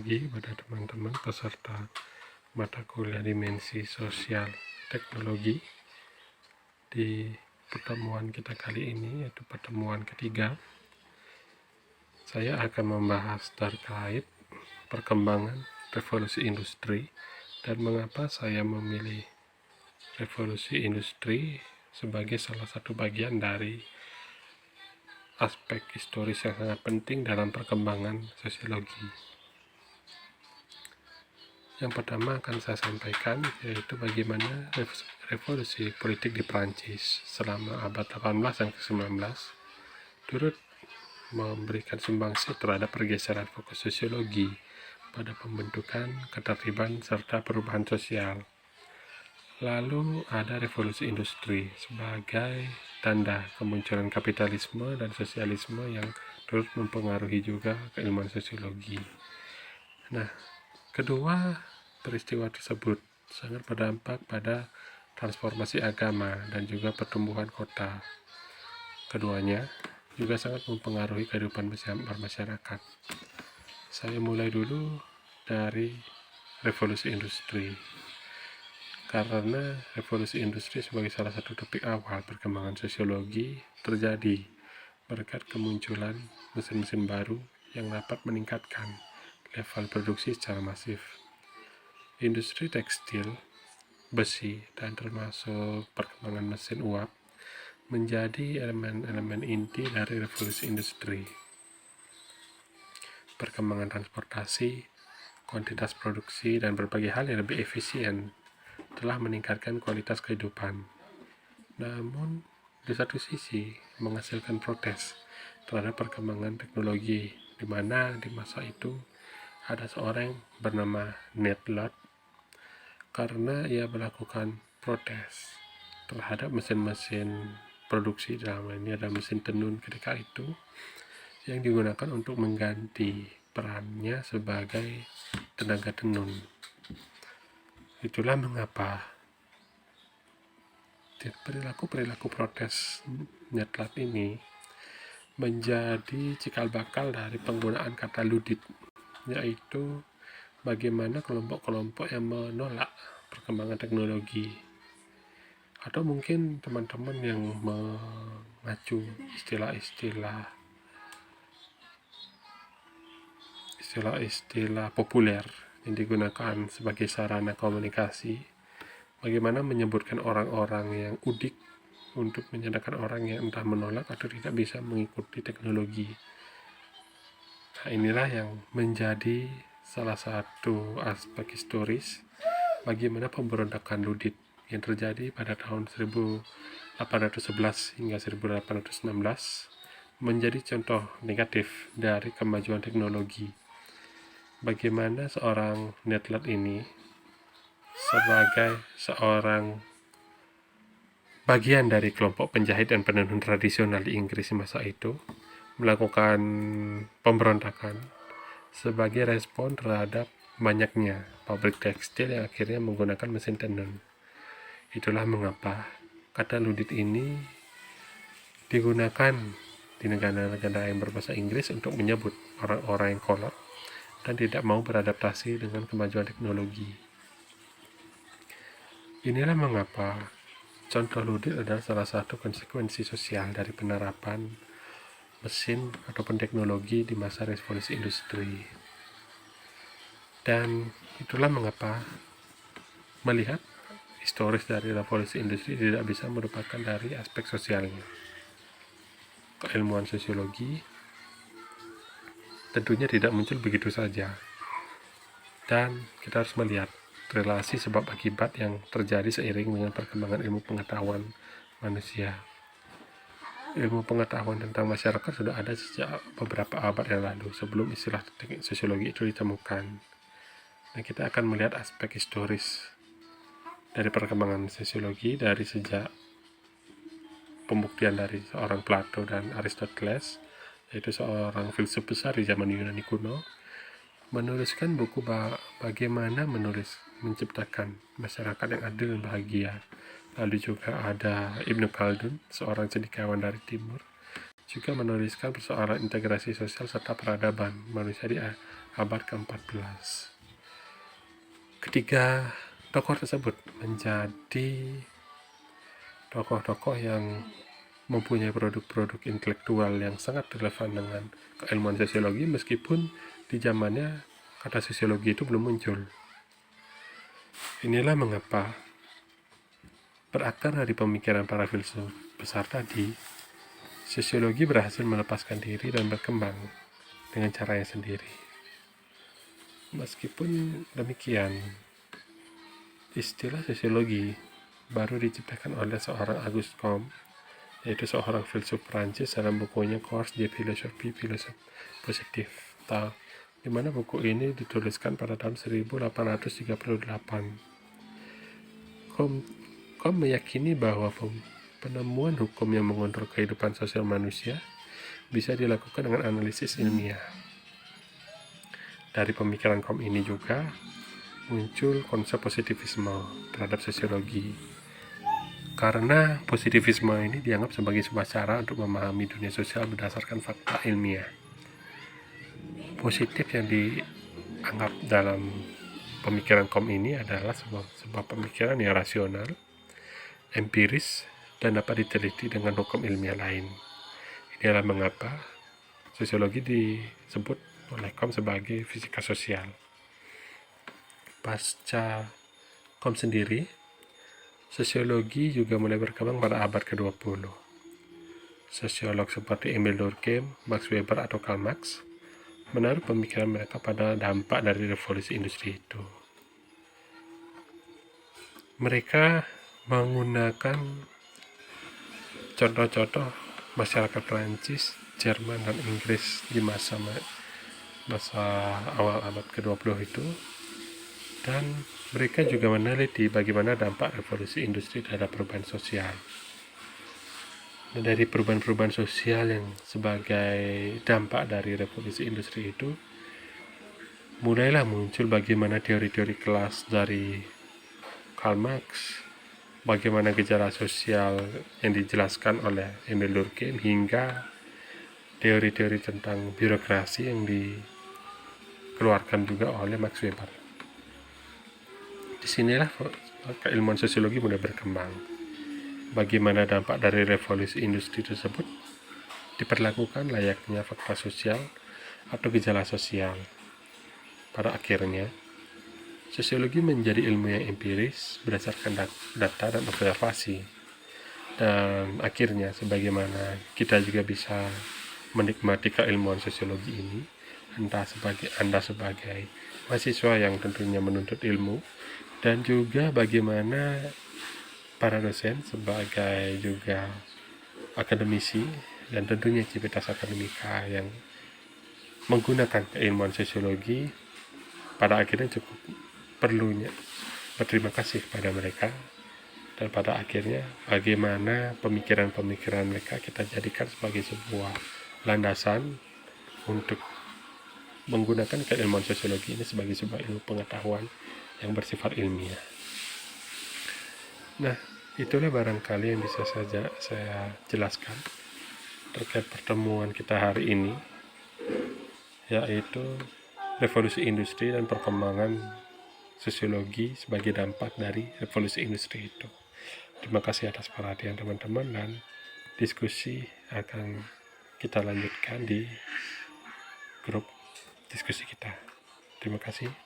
pagi pada teman-teman peserta mata kuliah Dimensi Sosial Teknologi. Di pertemuan kita kali ini, yaitu pertemuan ketiga, saya akan membahas terkait perkembangan revolusi industri dan mengapa saya memilih revolusi industri sebagai salah satu bagian dari aspek historis yang sangat penting dalam perkembangan sosiologi. Yang pertama akan saya sampaikan yaitu bagaimana revolusi politik di Prancis selama abad 18 dan ke-19 turut memberikan sumbangsi terhadap pergeseran fokus sosiologi pada pembentukan, ketertiban, serta perubahan sosial. Lalu ada revolusi industri sebagai tanda kemunculan kapitalisme dan sosialisme yang turut mempengaruhi juga keilmuan sosiologi. Nah, kedua peristiwa tersebut sangat berdampak pada transformasi agama dan juga pertumbuhan kota. Keduanya juga sangat mempengaruhi kehidupan bermasyarakat. Saya mulai dulu dari revolusi industri. Karena revolusi industri sebagai salah satu topik awal perkembangan sosiologi terjadi berkat kemunculan mesin-mesin baru yang dapat meningkatkan level produksi secara masif. Industri tekstil, besi, dan termasuk perkembangan mesin uap menjadi elemen-elemen inti dari revolusi industri. Perkembangan transportasi, kuantitas produksi, dan berbagai hal yang lebih efisien telah meningkatkan kualitas kehidupan. Namun, di satu sisi menghasilkan protes terhadap perkembangan teknologi, di mana di masa itu ada seorang bernama Needlot karena ia melakukan protes terhadap mesin-mesin produksi, dalam ini ada mesin tenun ketika itu yang digunakan untuk mengganti perannya sebagai tenaga tenun. Itulah mengapa perilaku protes Needlot ini menjadi cikal bakal dari penggunaan kata ludit, yaitu bagaimana kelompok-kelompok yang menolak perkembangan teknologi, atau mungkin teman-teman yang mengacu istilah-istilah populer yang digunakan sebagai sarana komunikasi, bagaimana menyebutkan orang-orang yang udik untuk menyadarkan orang yang entah menolak atau tidak bisa mengikuti teknologi. Nah, inilah yang menjadi salah satu aspek historis bagaimana pemberontakan ludit yang terjadi pada tahun 1811 hingga 1816 menjadi contoh negatif dari kemajuan teknologi. Bagaimana seorang Needlot ini sebagai seorang bagian dari kelompok penjahit dan penenun tradisional di Inggris masa itu melakukan pemberontakan sebagai respon terhadap banyaknya pabrik tekstil yang akhirnya menggunakan mesin tenun. Itulah mengapa kata ludit ini digunakan di negara-negara yang berbahasa Inggris untuk menyebut orang-orang yang kolot dan tidak mau beradaptasi dengan kemajuan teknologi. Inilah mengapa contoh ludit adalah salah satu konsekuensi sosial dari penerapan mesin ataupun teknologi di masa revolusi industri. Dan itulah mengapa melihat historis dari revolusi industri tidak bisa merupakan dari aspek sosialnya. Keilmuan sosiologi tentunya tidak muncul begitu saja, dan kita harus melihat relasi sebab akibat yang terjadi seiring dengan perkembangan ilmu pengetahuan manusia. Ilmu pengetahuan tentang masyarakat sudah ada sejak beberapa abad yang lalu sebelum istilah teknik sosiologi itu ditemukan. Nah, kita akan melihat aspek historis dari perkembangan sosiologi dari sejak pembuktian dari seorang Plato dan Aristoteles, yaitu seorang filsuf besar di zaman Yunani kuno, menuliskan buku bagaimana menciptakan masyarakat yang adil dan bahagia. Lalu juga ada Ibnu Khaldun, seorang cendekiawan dari timur, juga menuliskan persoalan integrasi sosial serta peradaban manusia di abad ke-14. Ketiga tokoh tersebut menjadi tokoh-tokoh yang mempunyai produk-produk intelektual yang sangat relevan dengan keilmuan sosiologi, meskipun di zamannya kata sosiologi itu belum muncul. Inilah mengapa berakar dari pemikiran para filsuf besar tadi, sosiologi berhasil melepaskan diri dan berkembang dengan caranya sendiri. Meskipun demikian, istilah sosiologi baru diciptakan oleh seorang Auguste Comte, yaitu seorang filsuf Prancis, dalam bukunya Cours de Philosophie Positive, di mana buku ini dituliskan pada tahun 1838. Comte meyakini bahwa penemuan hukum yang mengontrol kehidupan sosial manusia bisa dilakukan dengan analisis ilmiah. Dari pemikiran Comte ini juga muncul konsep positivisme terhadap sosiologi, karena positivisme ini dianggap sebagai sebuah cara untuk memahami dunia sosial berdasarkan fakta ilmiah. Positif yang dianggap dalam pemikiran Comte ini adalah sebuah pemikiran yang rasional, empiris, dan dapat diteliti dengan hukum ilmiah lain. Inilah mengapa sosiologi disebut oleh Comte sebagai fisika sosial. Pasca Comte sendiri, sosiologi juga mulai berkembang pada abad ke-20. Sosiolog seperti Emile Durkheim, Max Weber, atau Karl Marx menaruh pemikiran mereka pada dampak dari revolusi industri itu. Mereka menggunakan contoh-contoh masyarakat Prancis, Jerman, dan Inggris di masa awal abad ke-20 itu, dan mereka juga meneliti bagaimana dampak revolusi industri terhadap perubahan sosial. Dan dari perubahan-perubahan sosial yang sebagai dampak dari revolusi industri itu, mulailah muncul bagaimana teori-teori kelas dari Karl Marx, bagaimana gejala sosial yang dijelaskan oleh Emile Durkheim, hingga teori-teori tentang birokrasi yang dikeluarkan juga oleh Max Weber. Disinilah keilmuan sosiologi mulai berkembang. Bagaimana dampak dari revolusi industri tersebut diperlakukan layaknya fakta sosial atau gejala sosial. Pada akhirnya, sosiologi menjadi ilmu yang empiris berdasarkan data dan observasi. Dan akhirnya, sebagaimana kita juga bisa menikmati keilmuan sosiologi ini, Anda sebagai mahasiswa yang tentunya menuntut ilmu, dan juga bagaimana para dosen sebagai juga akademisi dan tentunya civitas akademika yang menggunakan keilmuan sosiologi, pada akhirnya cukup perlunya berterima kasih kepada mereka. Dan pada akhirnya bagaimana pemikiran-pemikiran mereka kita jadikan sebagai sebuah landasan untuk menggunakan keilmuan sosiologi ini sebagai sebuah ilmu pengetahuan yang bersifat ilmiah. Nah, itulah barangkali yang bisa saja saya jelaskan terkait pertemuan kita hari ini, yaitu revolusi industri dan perkembangan sosiologi sebagai dampak dari revolusi industri itu. Terima kasih atas perhatian teman-teman, dan diskusi akan kita lanjutkan di grup diskusi kita. Terima kasih.